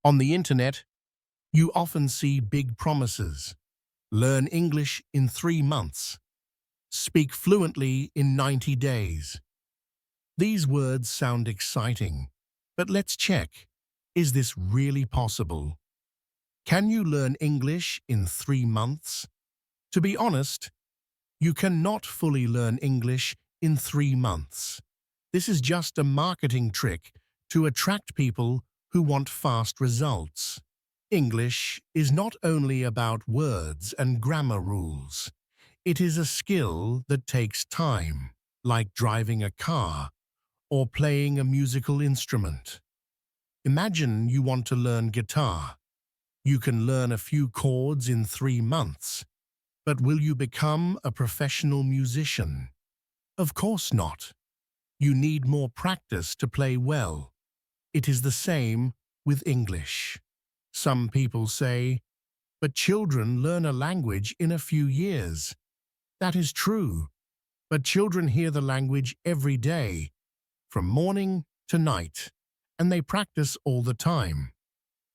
On the internet, you often see big promises. Learn English in 3 months. Speak fluently in 90 days. These words sound exciting, but let's check. Is this really possible? Can you learn English in 3 months? To be honest, you cannot fully learn English in 3 months. This is just a marketing trick to attract people who want fast results. English is not only about words and grammar rules. It is a skill that takes time, like driving a car or playing a musical instrument. Imagine you want to learn guitar. You can learn a few chords in 3 months, but will you become a professional musician? Of course not. You need more practice to play well. It is the same with English. Some people say, but children learn a language in a few years. That is true, but children hear the language every day, from morning to night, and they practice all the time.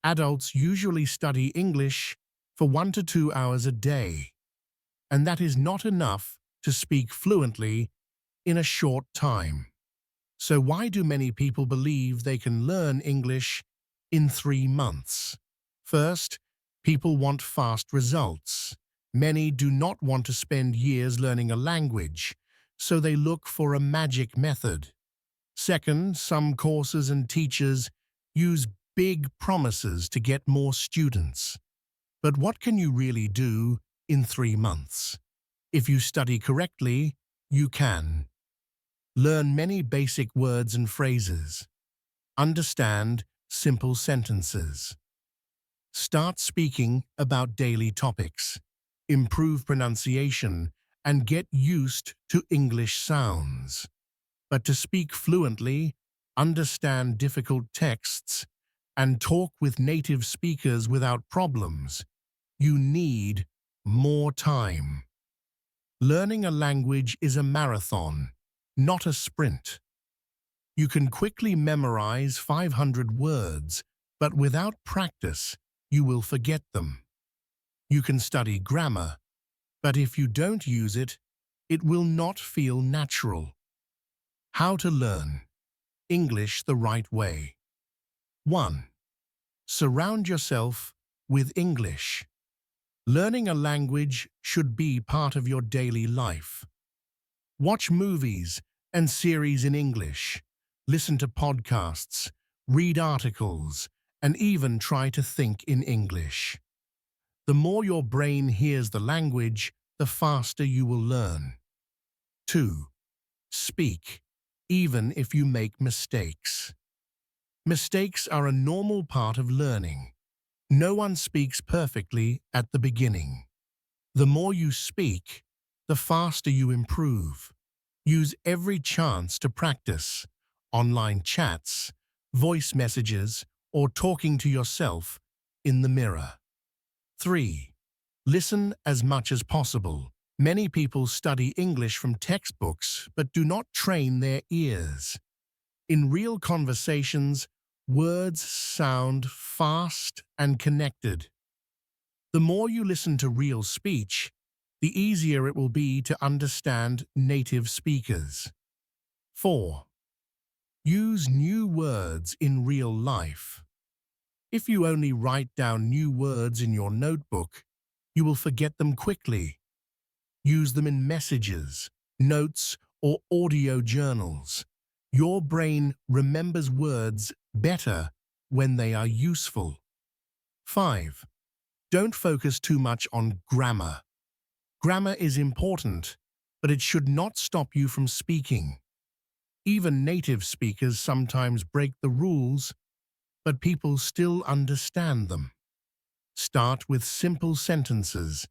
Adults usually study English for 1 to 2 hours a day, and that is not enough to speak fluently in a short time. So why do many people believe they can learn English in 3 months? First, people want fast results. Many do not want to spend years learning a language, so they look for a magic method. Second, some courses and teachers use big promises to get more students. But what can you really do in 3 months? If you study correctly, you can. Learn many basic words and phrases. Understand simple sentences. Start speaking about daily topics. Improve pronunciation and get used to English sounds. But to speak fluently, understand difficult texts, and talk with native speakers without problems, you need more time. Learning a language is a marathon, not a sprint. You can quickly memorize 500 words, but without practice, you will forget them. You can study grammar, but if you don't use it, it will not feel natural. How to learn English the right way. 1. Surround yourself with English. Learning a language should be part of your daily life. Watch movies and series in English, listen to podcasts, read articles, and even try to think in English. The more your brain hears the language, the faster you will learn. 2. Speak, even if you make mistakes. Mistakes are a normal part of learning. No one speaks perfectly at the beginning. The more you speak, the faster you improve. Use every chance to practice. Online chats, voice messages, or talking to yourself in the mirror. 3. Listen as much as possible. Many people study English from textbooks but do not train their ears. In real conversations, words sound fast and connected. The more you listen to real speech, the easier it will be to understand native speakers. 4. Use new words in real life. If you only write down new words in your notebook, you will forget them quickly. Use them in messages, notes, or audio journals. Your brain remembers words better when they are useful. 5. Don't focus too much on grammar. Grammar is important, but it should not stop you from speaking. Even native speakers sometimes break the rules, but people still understand them. Start with simple sentences,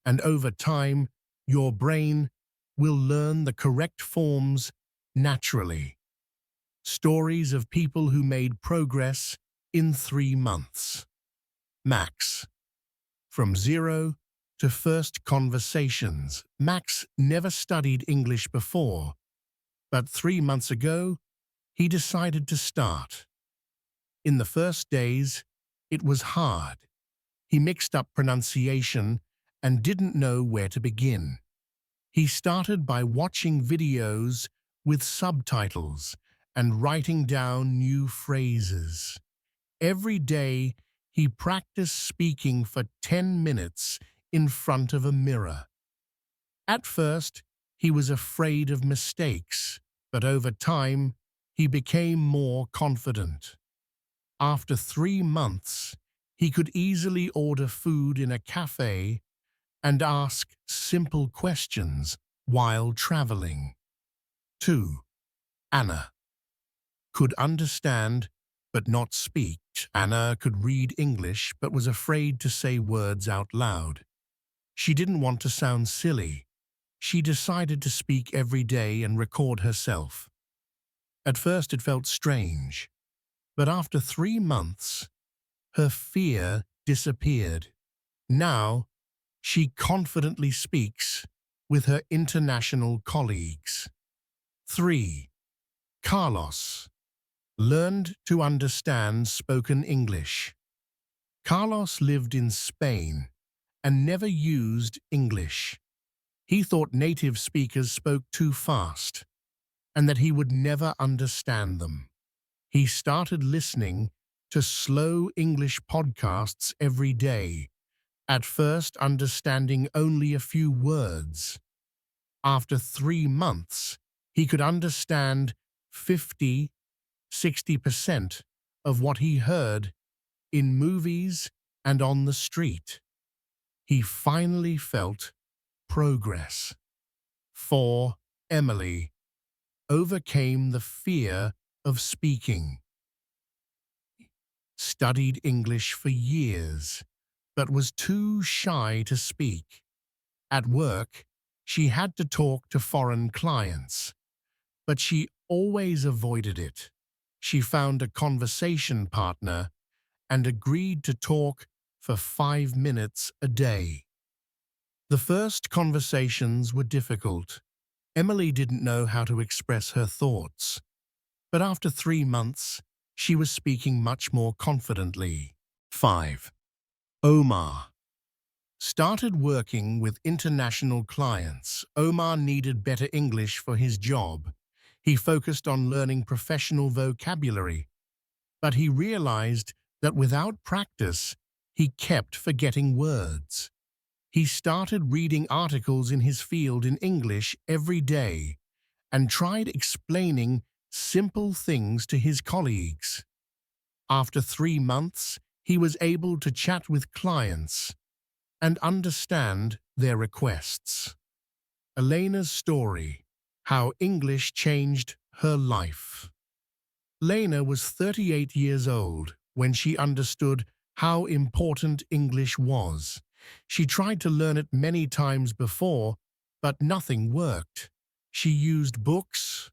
and over time, your brain will learn the correct forms naturally. Stories of people who made progress in 3 months. Max. From zero to first conversations, Max never studied English before, but 3 months ago, he decided to start. In the first days, It was hard. He mixed up pronunciation and didn't know where to begin. He started by watching videos with subtitles and writing down new phrases. Every day, he practiced speaking for 10 minutes in front of a mirror. At first, he was afraid of mistakes, but over time, he became more confident. After 3 months, he could easily order food in a cafe and ask simple questions while traveling. 2. Anna could understand but not speak. Anna could read English but was afraid to say words out loud. She didn't want to sound silly. She decided to speak every day and record herself. At first it felt strange, but after 3 months, her fear disappeared. Now, she confidently speaks with her international colleagues. 3. Carlos learned to understand spoken English. Carlos lived in Spain and never used English. He thought native speakers spoke too fast and that he would never understand them. He started listening to slow English podcasts every day, at first understanding only a few words. After 3 months, he could understand 50–60% of what he heard in movies and on the street. He finally felt progress. 4. Emily overcame the fear of speaking. Studied English for years, but was too shy to speak. At work, she had to talk to foreign clients, but she always avoided it. She found a conversation partner and agreed to talk for 5 minutes a day. The first conversations were difficult. Emily didn't know how to express her thoughts, but after 3 months, she was speaking much more confidently. 5. Omar started working with international clients. Omar needed better English for his job. He focused on learning professional vocabulary, but he realized that without practice, he kept forgetting words. He started reading articles in his field in English every day and tried explaining simple things to his colleagues. After 3 months, he was able to chat with clients and understand their requests. Elena's story, how English changed her life. Lena was 38 years old when she understood how important English was. She tried to learn it many times before, but nothing worked. She used books,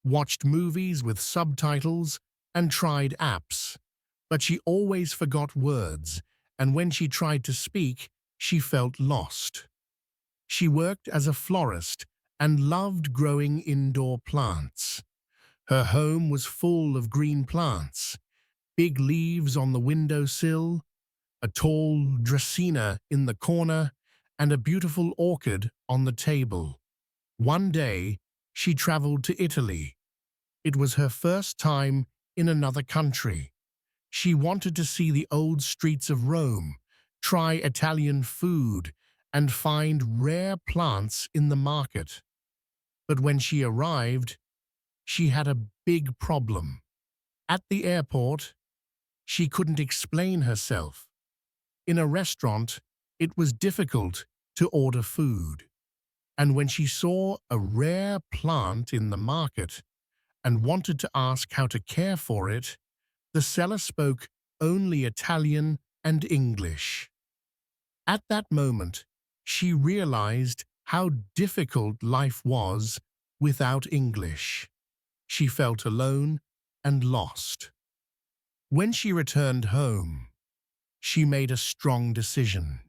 watched movies with subtitles, and tried apps. But she always forgot words, and when she tried to speak, she felt lost. She worked as a florist and loved growing indoor plants. Her home was full of green plants, big leaves on the windowsill, a tall dracaena in the corner, and a beautiful orchid on the table. One day, she traveled to Italy. It was her first time in another country. She wanted to see the old streets of Rome, try Italian food, and find rare plants in the market. But when she arrived, she had a big problem. At the airport, she couldn't explain herself. In a restaurant, it was difficult to order food. And when she saw a rare plant in the market and wanted to ask how to care for it, the seller spoke only Italian and English. At that moment, she realized how difficult life was without English. She felt alone and lost. When she returned home, she made a strong decision.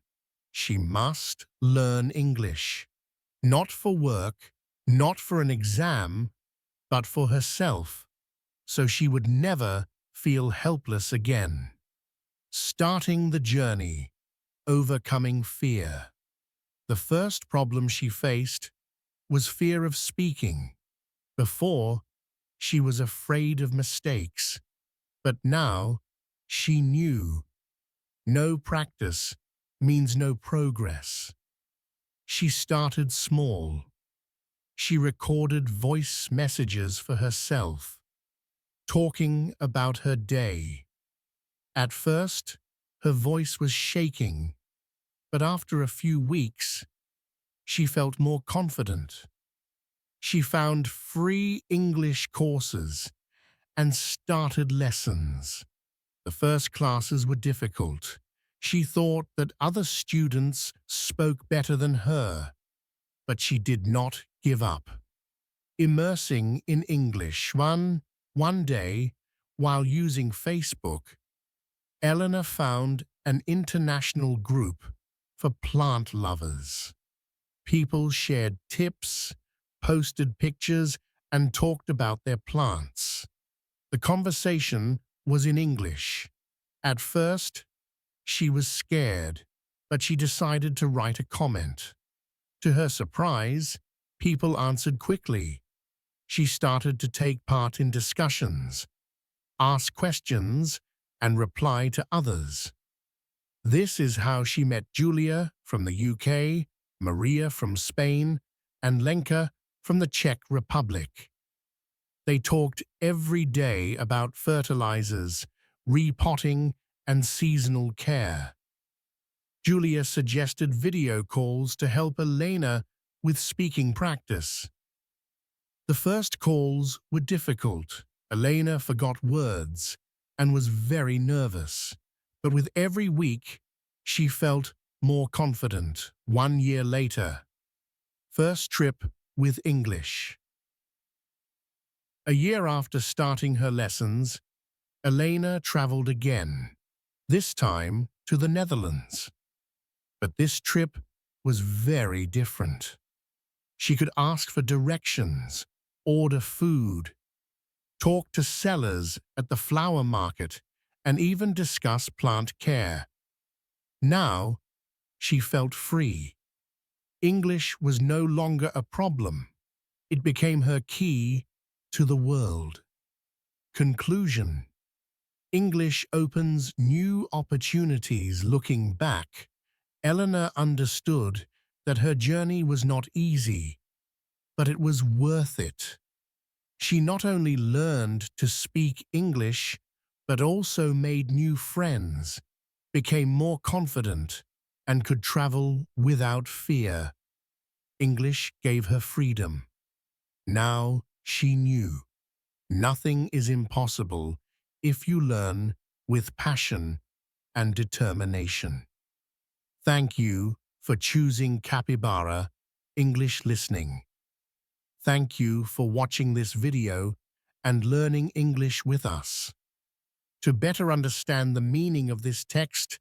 She must learn English, not for work, not for an exam, but for herself, so she would never feel helpless again. Starting the journey, overcoming fear. The first problem she faced was fear of speaking. Before, she was afraid of mistakes, but now she knew no practice means no progress. She started small. She recorded voice messages for herself, talking about her day. At first, her voice was shaking, but after a few weeks, she felt more confident. She found free English courses and started lessons. The first classes were difficult. She thought that other students spoke better than her, but she did not give up. Immersing in English. One day, while using Facebook, Eleanor found an international group for plant lovers. People shared tips, posted pictures, and talked about their plants. The conversation was in English. At first, she was scared, but she decided to write a comment. To her surprise, people answered quickly. She started to take part in discussions, ask questions, and reply to others. This is how she met Julia from the UK, Maria from Spain, and Lenka from the Czech Republic. They talked every day about fertilizers, repotting, and seasonal care. Julia suggested video calls to help Elena with speaking practice. The first calls were difficult. Elena forgot words and was very nervous. But with every week, she felt more confident. 1 year later, first trip with English. A year after starting her lessons, Elena traveled again, this time to the Netherlands. But this trip was very different. She could ask for directions, order food, talk to sellers at the flower market, and even discuss plant care. Now, she felt free. English was no longer a problem. It became her key to the world. Conclusion: English opens new opportunities. Looking back, Eleanor understood that her journey was not easy, but it was worth it. She not only learned to speak English, but also made new friends, became more confident, and could travel without fear. English gave her freedom. Now she knew nothing is impossible if you learn with passion and determination. Thank you for choosing Capybara English Listening. Thank you for watching this video and learning English with us. To better understand the meaning of this text,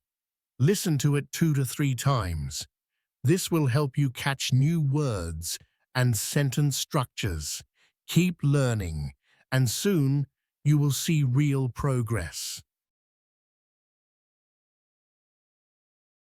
listen to it 2 to 3 times. This will help you catch new words and sentence structures. Keep learning, and soon you will see real progress.